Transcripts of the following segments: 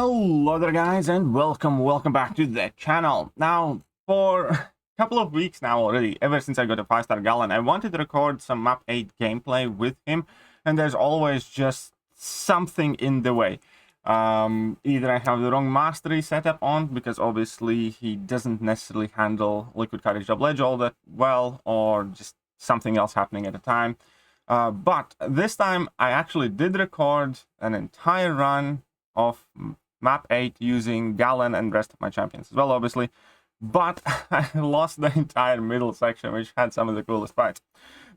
Hello there guys, and welcome back to the channel. Now, for a couple of weeks now already, ever since I got a 5-star Galan, I wanted to record some map 8 gameplay with him, and there's always just something in the way. Either I have the wrong mastery setup on, because obviously he doesn't necessarily handle Liquid Courage Double Edge all that well, or just something else happening at the time. But this time I actually did record an entire run of map 8 using Galan and rest of my champions as well, obviously, but I lost the entire middle section, which had some of the coolest fights.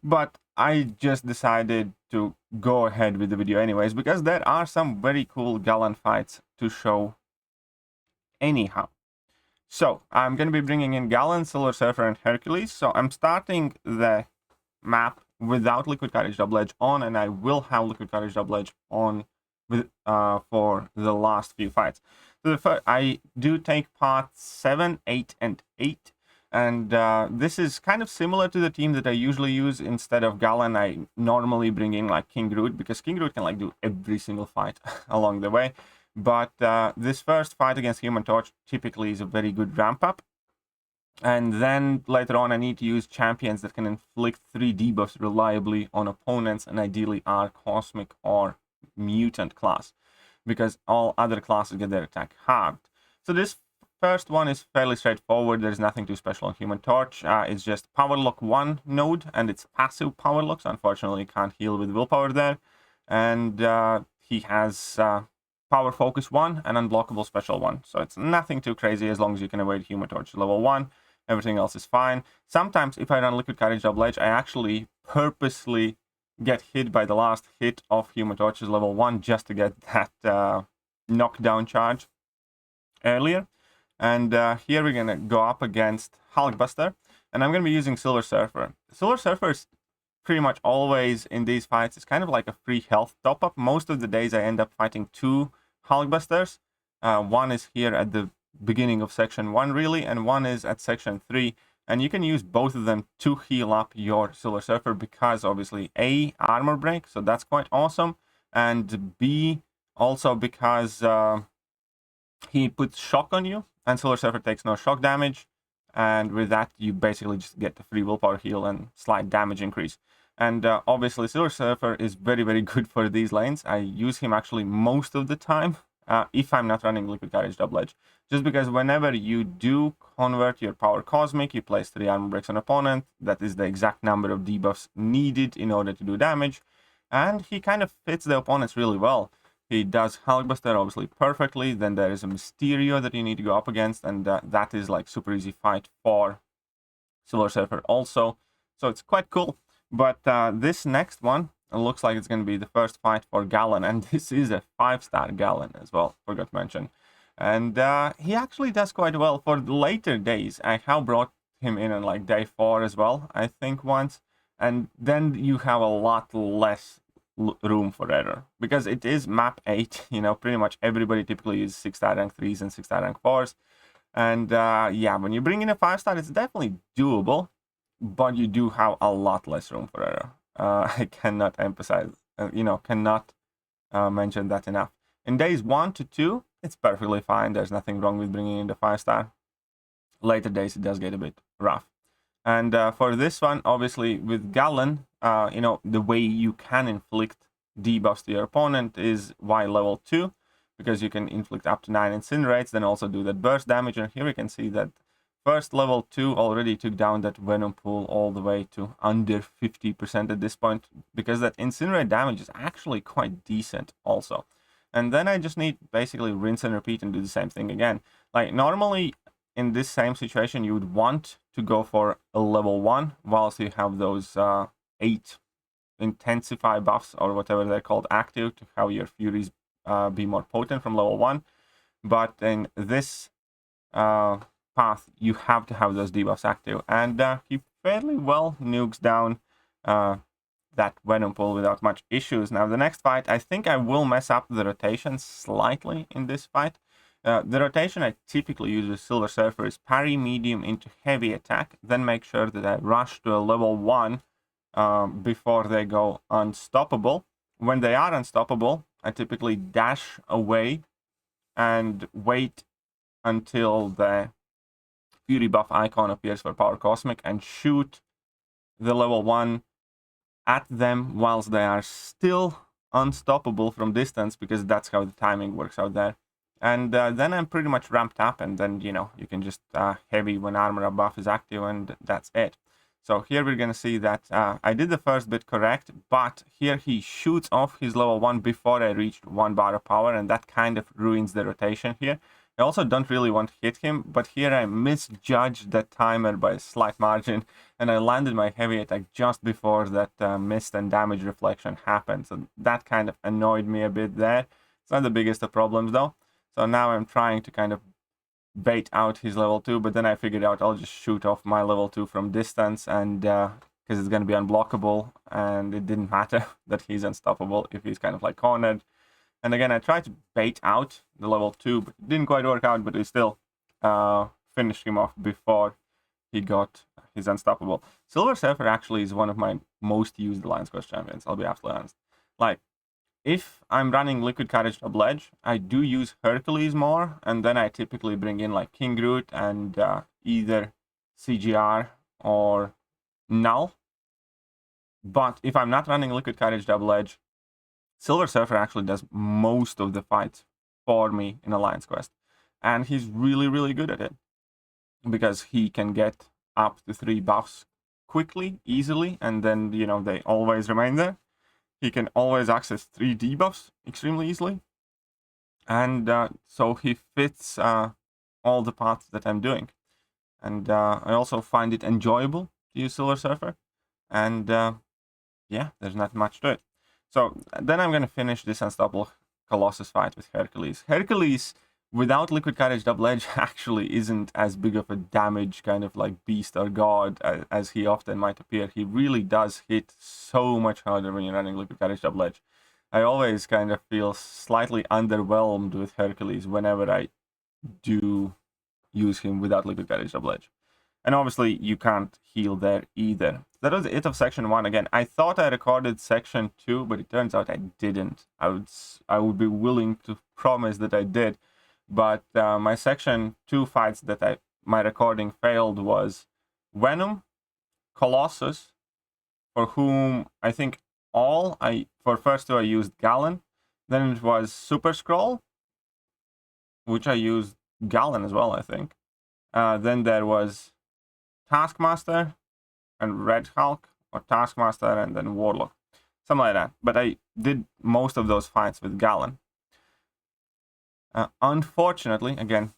But I just decided to go ahead with the video anyways, because there are some very cool Galan fights to show anyhow. So I'm going to be bringing in Galan, Silver Surfer, and Hercules. So I'm starting the map without Liquid Courage Double Edge on, and I will have Liquid Courage Double Edge on with for the last few fights. So I do take parts 7, 8, and 8, and this is kind of similar to the team that I usually use. Instead of Galan, I normally bring in like King Groot, because King Groot can like do every single fight along the way. But this first fight against Human Torch typically is a very good ramp up. And then later on I need to use champions that can inflict 3 debuffs reliably on opponents, and ideally are Cosmic or Mutant class, because all other classes get their attack halved. So this first one is fairly straightforward. There's nothing too special on Human Torch. It's just Power Lock 1 node, and it's passive Power Lock, so unfortunately can't heal with Willpower there. And he has Power Focus 1 and Unblockable Special 1, so it's nothing too crazy as long as you can avoid Human Torch level 1. Everything else is fine. Sometimes if I run Liquid Courage Double Edge, I actually purposely get hit by the last hit of Human Torch's level 1 just to get that knockdown charge earlier. And here we're gonna go up against Hulkbuster, and I'm gonna be using Silver Surfer. Silver Surfer is pretty much always in these fights. It's kind of like a free health top up. Most of the days I end up fighting 2 Hulkbusters. One is here at the beginning of section 1 really, and one is at section 3. And you can use both of them to heal up your Silver Surfer, because obviously A, armor break, so that's quite awesome, and B, also because he puts shock on you, and Silver Surfer takes no shock damage, and with that you basically just get the free willpower heal and slight damage increase. And obviously Silver Surfer is very good for these lanes. I use him actually most of the time, if I'm not running Liquid Courage Double Edge, just because whenever you do convert your power Cosmic, you place 3 armor breaks on opponent. That is the exact number of debuffs needed in order to do damage, and he kind of fits the opponents really well. He does Hulkbuster obviously perfectly. Then there is a Mysterio that you need to go up against, and that is like super easy fight for Silver Surfer also, so it's quite cool. But this next one, it looks like it's going to be the first fight for Galan, and this is a 5-star Galan as well, forgot to mention. And he actually does quite well for the later days. I have brought him in on like day 4 as well, I think once, and then you have a lot less room for error, because it is map 8, you know, pretty much everybody typically uses 6-star rank 3s and 6-star rank 4s. And yeah, when you bring in a 5-star, it's definitely doable, but you do have a lot less room for error. I cannot emphasize, cannot mention that enough. In days 1 to 2, it's perfectly fine. There's nothing wrong with bringing in the 5-star. Later days, it does get a bit rough. And for this one, obviously, with Galan, the way you can inflict debuffs to your opponent is Y level 2, because you can inflict up to 9 incinerates, then also do that burst damage. And here we can see that first level 2 already took down that Venompool all the way to under 50% at this point, because that incinerate damage is actually quite decent also. And then I just need basically rinse and repeat and do the same thing again. Like normally in this same situation, you would want to go for a level 1 whilst you have those 8 intensify buffs or whatever they're called active to have your Furies be more potent from level 1. But in this path, you have to have those debuffs active, and he fairly well nukes down that Venompool without much issues. Now the next fight, I think I will mess up the rotation slightly in this fight. The rotation I typically use with Silver Surfer is parry medium into heavy attack, then make sure that I rush to a level 1 before they go unstoppable. When they are unstoppable, I typically dash away and wait until the Fury buff icon appears for Power Cosmic and shoot the level 1 at them whilst they are still unstoppable from distance, because that's how the timing works out there. And then I'm pretty much ramped up, and then, you know, you can just heavy when armor buff is active, and that's it. So here we're going to see that I did the first bit correct, but here he shoots off his level 1 before I reached 1 bar of power, and that kind of ruins the rotation here. I also don't really want to hit him, but here I misjudged that timer by a slight margin, and I landed my heavy attack just before that mist and damage reflection happened. So that kind of annoyed me a bit there. It's not the biggest of problems though. So now I'm trying to kind of bait out his level 2, but then I figured out I'll just shoot off my level 2 from distance, and because it's going to be unblockable, and it didn't matter that he's unstoppable if he's kind of like cornered. And again, I tried to bait out the level 2, but it didn't quite work out, but we still finished him off before he got his unstoppable. Silver Surfer actually is one of my most used Alliance Quest champions, I'll be absolutely honest. Like, if I'm running Liquid Courage Double Edge, I do use Hercules more, and then I typically bring in like King Groot and either CGR or Null. But if I'm not running Liquid Courage Double Edge, Silver Surfer actually does most of the fights for me in Alliance Quest. And he's really, really good at it, because he can get up to 3 buffs quickly, easily, and then, you know, they always remain there. He can always access 3 debuffs extremely easily. And so he fits all the paths that I'm doing. And I also find it enjoyable to use Silver Surfer. And yeah, there's not much to it. So then I'm going to finish this Unstoppable Colossus fight with Hercules. Hercules, without Liquid Courage Double Edge, actually isn't as big of a damage kind of like beast or god as he often might appear. He really does hit so much harder when you're running Liquid Courage Double Edge. I always kind of feel slightly underwhelmed with Hercules whenever I do use him without Liquid Courage Double Edge. And obviously, you can't heal there either. That was it of Section 1. Again, I thought I recorded Section 2, but it turns out I didn't. I would be willing to promise that I did. But my Section 2 fights that my recording failed was Venom, Colossus, for whom I think for first 2 I used Galan. Then it was Super Scroll, which I used Galan as well, I think. Then there was Taskmaster and Red Hulk, or Taskmaster and then Warlock, something like that. But I did most of those fights with Galan. Unfortunately, again,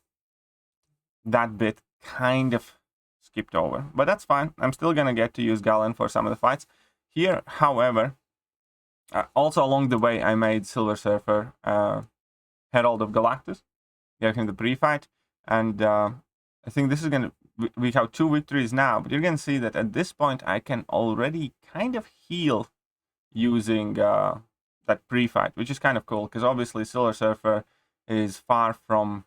that bit kind of skipped over, but that's fine. I'm still gonna get to use Galan for some of the fights. Here, however, also along the way, I made Silver Surfer Herald of Galactus, gave him the pre-fight, and I think this is gonna. We have 2 victories now, but you're gonna see that at this point I can already kind of heal using that pre-fight, which is kind of cool, because obviously Silver Surfer is far from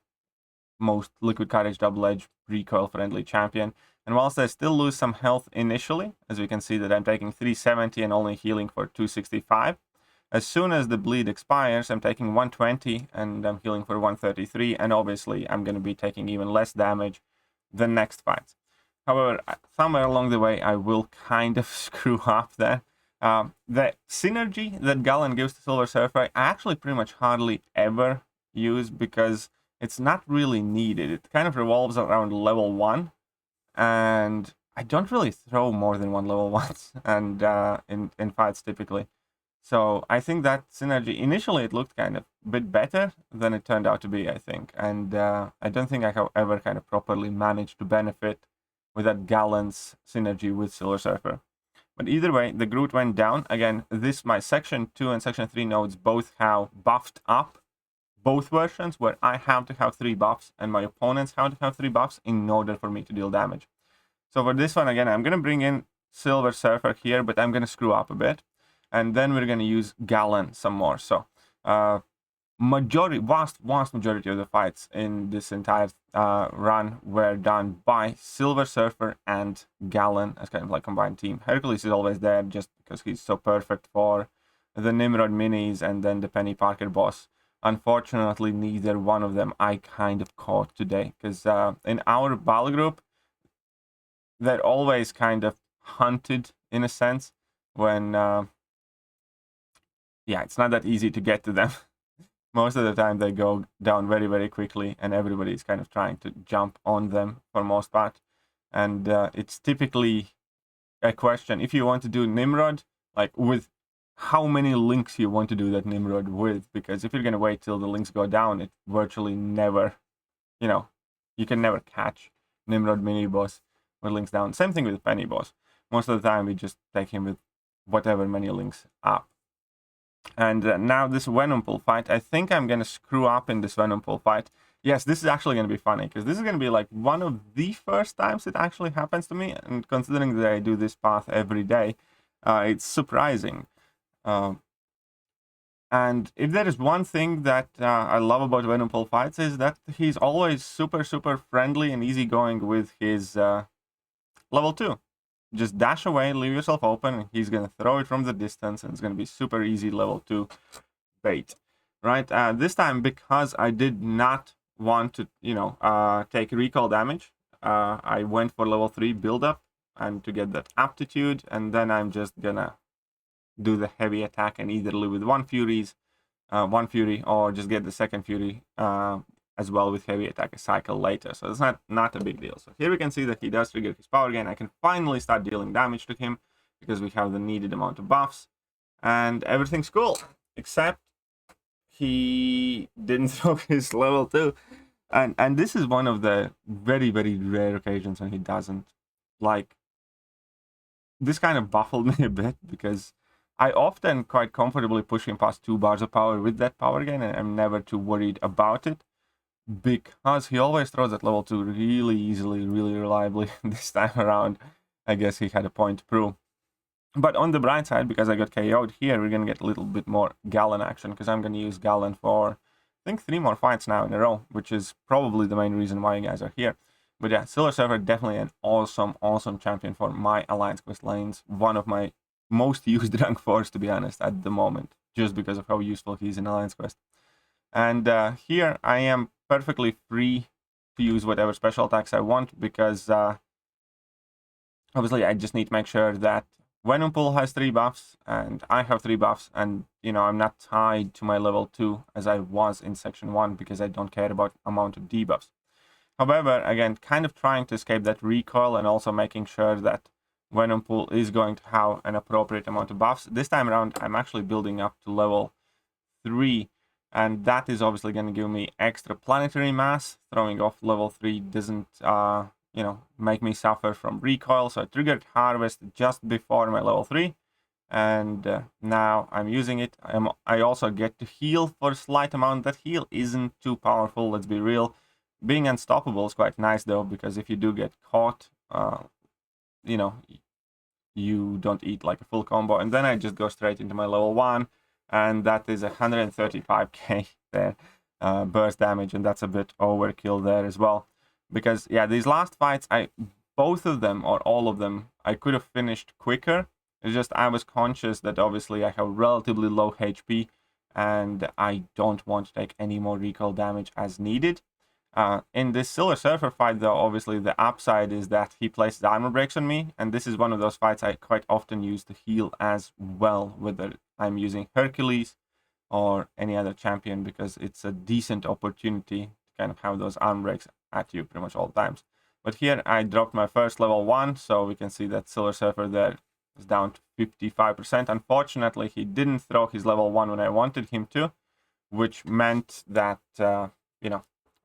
most Liquid Courage Double Edge recoil-friendly champion, and whilst I still lose some health initially, as we can see that I'm taking 370 and only healing for 265, as soon as the bleed expires, I'm taking 120 and I'm healing for 133, and obviously I'm going to be taking even less damage the next fight. However, somewhere along the way, I will kind of screw up there. The synergy that Galan gives to Silver Surfer, I actually pretty much hardly ever use, because it's not really needed. It kind of revolves around level 1, and I don't really throw more than 1 level 1s and in fights typically. So I think that synergy, initially it looked kind of a bit better than it turned out to be, I think. And I don't think I have ever kind of properly managed to benefit with that Galan's synergy with Silver Surfer. But either way, the Groot went down. Again, my Section 2 and Section 3 nodes both have buffed up both versions, where I have to have 3 buffs and my opponents have to have 3 buffs in order for me to deal damage. So for this one, again, I'm going to bring in Silver Surfer here, but I'm going to screw up a bit. And then we're going to use Galan some more. So vast majority of the fights in this entire run were done by Silver Surfer and Galan as kind of like combined team. Hercules is always there just because he's so perfect for the Nimrod minis and then the Penny Parker boss. Unfortunately, neither one of them I kind of caught today, because in our battle group, they're always kind of hunted in a sense when, yeah, it's not that easy to get to them. Most of the time they go down very, very quickly, and everybody's kind of trying to jump on them for most part. And it's typically a question, if you want to do Nimrod, like with how many links you want to do that Nimrod with, because if you're going to wait till the links go down, it virtually never, you can never catch Nimrod mini boss with links down. Same thing with Penny boss. Most of the time we just take him with whatever many links up. And now this Venompool fight, I think I'm going to screw up in this Venompool fight. Yes, this is actually going to be funny, because this is going to be like one of the first times it actually happens to me, and considering that I do this path every day, it's surprising. And if there is one thing that I love about Venompool fights, is that he's always super, super friendly and easygoing with his level 2. Just dash away, leave yourself open, and he's going to throw it from the distance, and it's going to be super easy level 2 bait. Right? This time, because I did not want to, take recall damage, I went for level 3 build-up, and to get that aptitude, and then I'm just gonna do the heavy attack and either live with one fury, or just get the second fury as well with heavy attack a cycle later. So it's not a big deal. So here we can see that he does trigger his power gain. I can finally start dealing damage to him because we have the needed amount of buffs, and everything's cool, except he didn't throw his level 2. And this is one of the very, very rare occasions when he doesn't. Like, this kind of baffled me a bit, because I often quite comfortably push him past 2 bars of power with that power gain, and I'm never too worried about it, because he always throws at level 2 really easily, really reliably. This time around, I guess he had a point to prove. But on the bright side, because I got KO'd here, we're going to get a little bit more Galan action, because I'm going to use Galan for, I think, 3 more fights now in a row, which is probably the main reason why you guys are here. But yeah, Silver Surfer, definitely an awesome, awesome champion for my Alliance Quest lanes. One of my most used rank 4s, to be honest, at the moment, just because of how useful he is in Alliance Quest. And here I am perfectly free to use whatever special attacks I want, because obviously I just need to make sure that Venompool has 3 buffs, and I have 3 buffs, and, I'm not tied to my level 2 as I was in Section 1, because I don't care about amount of debuffs. However, again, kind of trying to escape that recoil, and also making sure that Venompool is going to have an appropriate amount of buffs. This time around, I'm actually building up to level 3, and that is obviously going to give me extra planetary mass. Throwing off level 3 doesn't, make me suffer from recoil. So I triggered Harvest just before my level 3, and now I'm using it. I also get to heal for a slight amount. That heal isn't too powerful, let's be real. Being unstoppable is quite nice, though, because if you do get caught, you don't eat like a full combo. And then I just go straight into my level 1, and that is 135k there, burst damage, and that's a bit overkill there as well. Because, yeah, these last fights, both of them, or all of them, I could have finished quicker. It's just I was conscious that obviously I have relatively low HP, and I don't want to take any more recoil damage as needed. In this Silver Surfer fight, though, obviously the upside is that he places armor breaks on me, and this is one of those fights I quite often use to heal as well, whether I'm using Hercules or any other champion, because it's a decent opportunity to kind of have those armor breaks at you pretty much all the times. But here I dropped my first level 1, so we can see that Silver Surfer there is down to 55%. Unfortunately, he didn't throw his level 1 when I wanted him to, which meant that,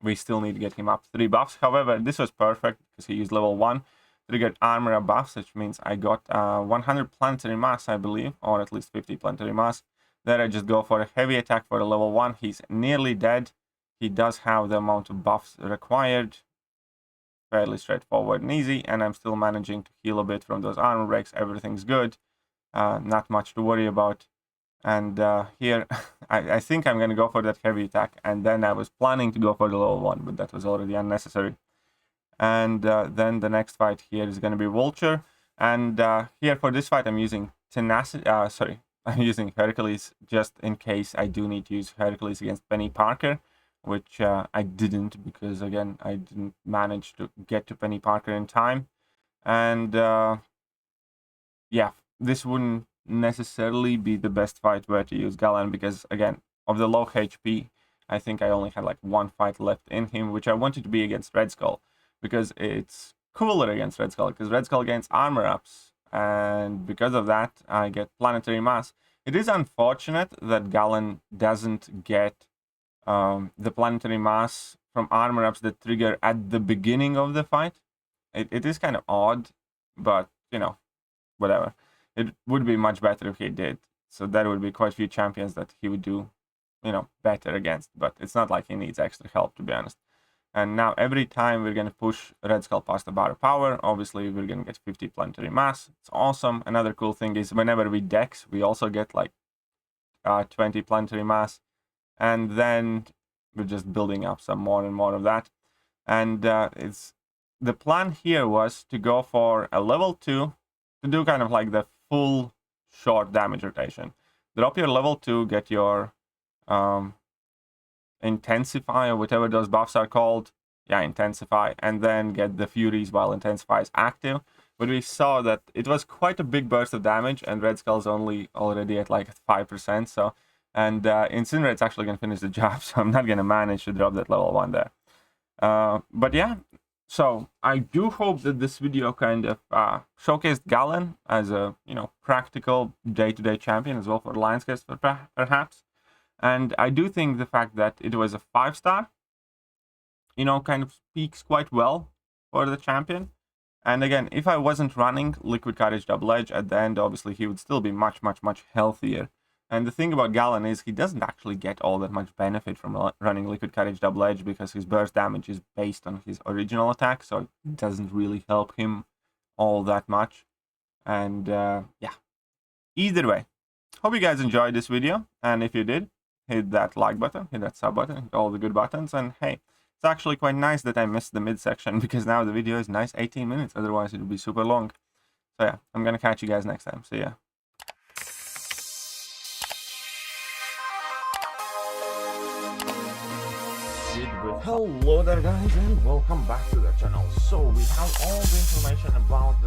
we still need to get him up 3 buffs. However, this was perfect because he used level 1, triggered armor buffs, which means I got 100 planetary mass, I believe, or at least 50 planetary mass. Then I just go for a heavy attack for the level 1. He's nearly dead. He does have the amount of buffs required. Fairly straightforward and easy, and I'm still managing to heal a bit from those armor breaks. Everything's good. Not much to worry about. And here, I think I'm going to go for that heavy attack. And then I was planning to go for the level 1, but that was already unnecessary. And then the next fight here is going to be Vulture. And here for this fight, I'm using I'm using Hercules just in case I do need to use Hercules against Penny Parker, which I didn't, because again I didn't manage to get to Penny Parker in time. And yeah, this wouldn't necessarily be the best fight where to use Galan, because again, of the low HP, I think I only had like one fight left in him, which I wanted to be against Red Skull, because it's cooler against Red Skull, because Red Skull gains armor ups, and because of that I get planetary mass. It is unfortunate that Galan doesn't get the planetary mass from armor ups that trigger at the beginning of the fight. It is kind of odd, but you know, whatever. It would be much better if he did. So there would be quite a few champions that he would do, you know, better against. But it's not like he needs extra help, to be honest. And now every time we're going to push Red Skull past the bar of power, obviously we're going to get 50 planetary mass. It's awesome. Another cool thing is whenever we dex, we also get like 20 planetary mass. And then we're just building up some more and more of that. And the plan here was to go for a level 2, to do kind of like the full short damage rotation. Drop your level 2, get your Intensify, or whatever those buffs are called. Yeah, Intensify, and then get the Furies while Intensify is active. But we saw that it was quite a big burst of damage, and Red Skull's already at like 5%, so... And Incinerate's actually going to finish the job, so I'm not going to manage to drop that level 1 there. But yeah, so I do hope that this video kind of showcased Galan as a, you know, practical day-to-day champion as well for Lions Cast, perhaps. And I do think the fact that it was a 5-star, you know, kind of speaks quite well for the champion. And again, if I wasn't running Liquid Courage Double Edge at the end, obviously he would still be much, much, much healthier. And the thing about Galan is he doesn't actually get all that much benefit from running Liquid Courage Double Edge, because his burst damage is based on his original attack, so it doesn't really help him all that much. And yeah, either way, hope you guys enjoyed this video, and if you did, hit that like button, hit that sub button, hit all the good buttons, and hey, it's actually quite nice that I missed the midsection, because now the video is nice 18 minutes, otherwise it would be super long. So yeah, I'm gonna catch you guys next time. See ya. Hello there guys, and welcome back to the channel. So we have all the information about the